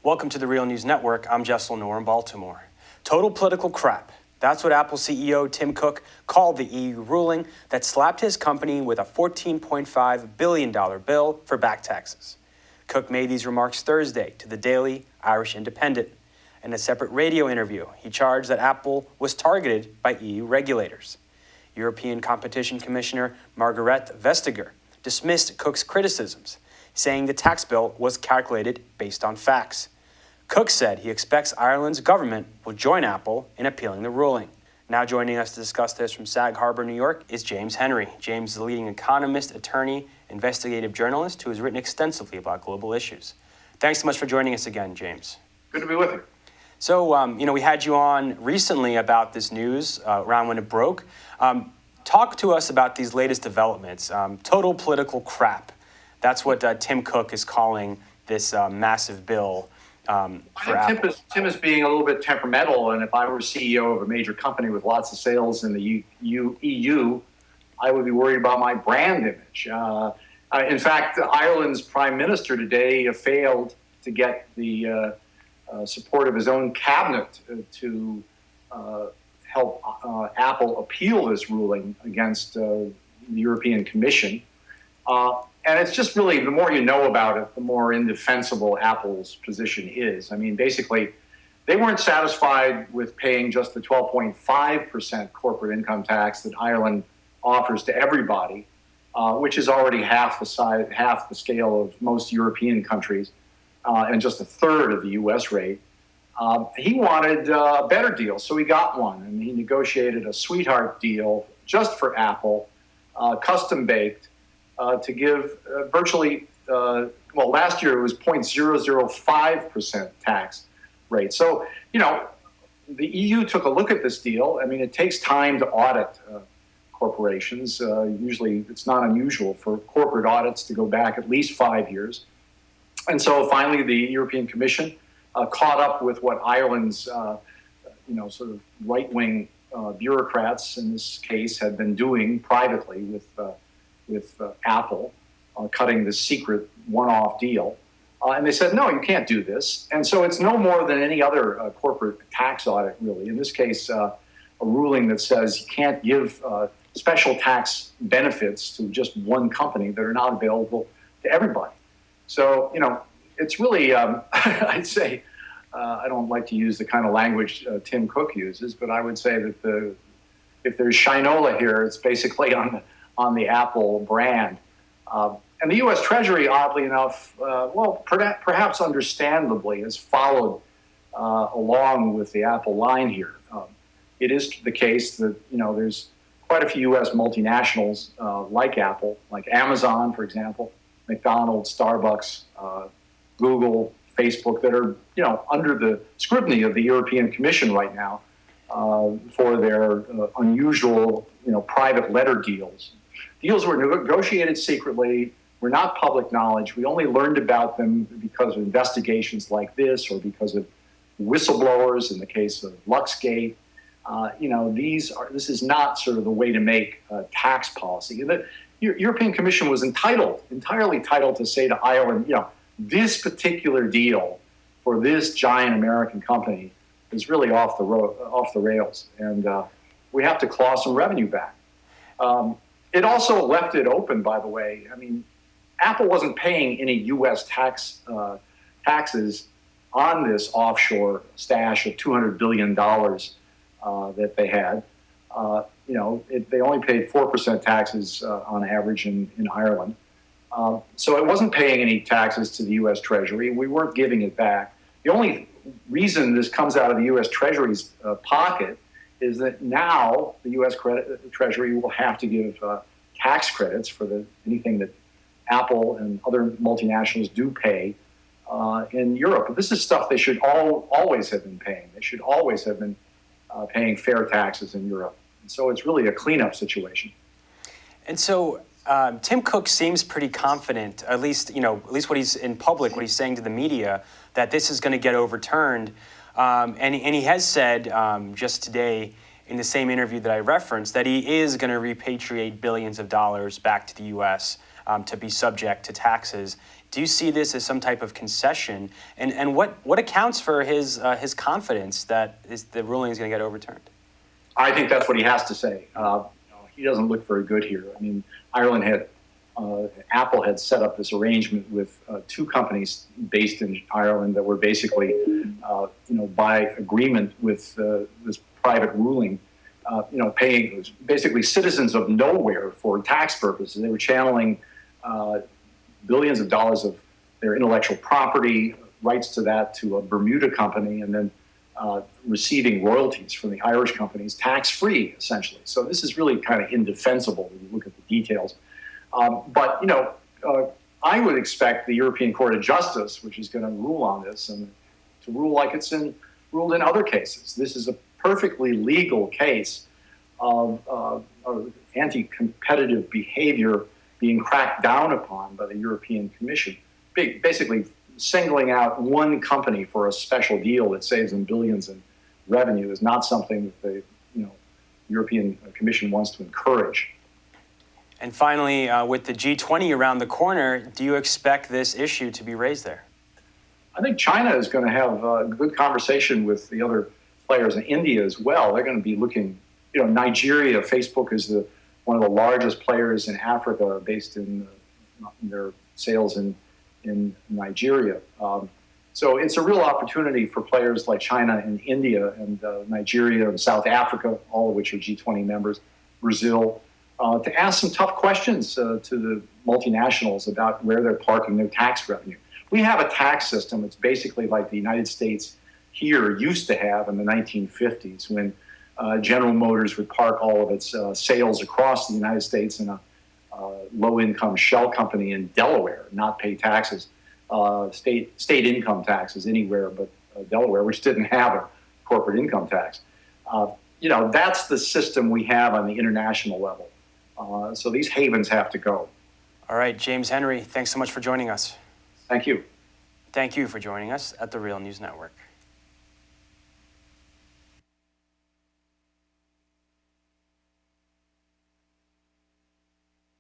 Welcome to the Real News Network. I'm Jess Lenore in Baltimore. Total political crap. That's what Apple CEO Tim Cook called the EU ruling that slapped his company with a $14.5 billion bill for back taxes. Cook made these remarks Thursday to the Daily Irish Independent. In a separate radio interview, he charged that Apple was targeted by EU regulators. European Competition Commissioner Margrethe Vestager dismissed Cook's criticisms, saying the tax bill was calculated based on facts. Cook said he expects Ireland's government will join Apple in appealing the ruling. Now joining us to discuss this from Sag Harbor, New York, is James Henry. James is a leading economist, attorney, investigative journalist who has written extensively about global issues. Thanks so much for joining us again, James. Good to be with you. So, we had you on recently about this news around when it broke. Talk to us about these latest developments. Total political crap. That's what Tim Cook is calling this massive bill. I think Tim is being a little bit temperamental, and if I were CEO of a major company with lots of sales in the EU, I would be worried about my brand image. In fact, Ireland's prime minister today failed to get the support of his own cabinet to help Apple appeal this ruling against the European Commission. And it's just really, the more you know about it, the more indefensible Apple's position is. I mean, basically, they weren't satisfied with paying just the 12.5% corporate income tax that Ireland offers to everybody, which is already half the scale of most European countries, and just a third of the U.S. rate. He wanted a better deal, so he got one, and he negotiated a sweetheart deal just for Apple, custom-baked, to give virtually, last year it was 0.005% tax rate. So, the EU took a look at this deal. I mean, it takes time to audit corporations. Usually it's not unusual for corporate audits to go back at least 5 years. And so finally the European Commission caught up with what Ireland's, sort of right-wing bureaucrats in this case had been doing privately with Apple, cutting this secret one-off deal. And they said, no, you can't do this. And so it's no more than any other corporate tax audit, really. In this case, a ruling that says you can't give special tax benefits to just one company that are not available to everybody. So, it's really, I'd say, I don't like to use the kind of language Tim Cook uses, but I would say that if there's shinola here, it's basically on the Apple brand. And the U.S. Treasury, oddly enough, perhaps understandably, has followed along with the Apple line here. It is the case that, there's quite a few U.S. multinationals like Apple, like Amazon, for example, McDonald's, Starbucks, Google, Facebook, that are, under the scrutiny of the European Commission right now for their unusual, private letter deals. Deals were negotiated secretly, were not public knowledge. We only learned about them because of investigations like this or because of whistleblowers in the case of Luxgate. This is not sort of the way to make tax policy. The European Commission was entirely entitled to say to Ireland, this particular deal for this giant American company is really off the rails, and we have to claw some revenue back. It also left it open, by the way. I mean, Apple wasn't paying any U.S. taxes on this offshore stash of $200 billion that they had. They only paid 4% taxes on average in Ireland. So it wasn't paying any taxes to the U.S. Treasury. We weren't giving it back. The only reason this comes out of the U.S. Treasury's pocket is that now the U.S. Treasury will have to give tax credits for anything that Apple and other multinationals do pay in Europe. But this is stuff they should always have been paying. They should always have been paying fair taxes in Europe. And so it's really a cleanup situation. And so Tim Cook seems pretty confident, at least what he's in public, what he's saying to the media, that this is going to get overturned. And he has said just today in the same interview that I referenced that he is going to repatriate billions of dollars back to the U.S. To be subject to taxes. Do you see this as some type of concession? And what accounts for his confidence that the ruling is going to get overturned? I think that's what he has to say. He doesn't look very good here. I mean, Apple had set up this arrangement with two companies based in Ireland that were basically, by agreement with this private ruling, paying basically citizens of nowhere for tax purposes. They were channeling billions of dollars of their intellectual property rights to that to a Bermuda company, and then receiving royalties from the Irish companies tax-free, essentially. So this is really kind of indefensible when you look at the details. But I would expect the European Court of Justice, which is going to rule on this, and to rule like it's ruled in other cases. This is a perfectly legal case of anti-competitive behavior being cracked down upon by the European Commission, basically singling out one company for a special deal that saves them billions in revenue is not something that the European Commission wants to encourage. And finally, with the G20 around the corner, do you expect this issue to be raised there? I think China is going to have a good conversation with the other players in India as well. They're going to be looking, Nigeria, Facebook is one of the largest players in Africa based in their sales in Nigeria. So it's a real opportunity for players like China and India and Nigeria and South Africa, all of which are G20 members, Brazil, to ask some tough questions to the multinationals about where they're parking their tax revenue. We have a tax system that's basically like the United States here used to have in the 1950s when General Motors would park all of its sales across the United States in a low-income shell company in Delaware, not pay taxes, state income taxes anywhere but Delaware, which didn't have a corporate income tax. That's the system we have on the international level. So these havens have to go. All right, James Henry, thanks so much for joining us. Thank you. Thank you for joining us at the Real News Network.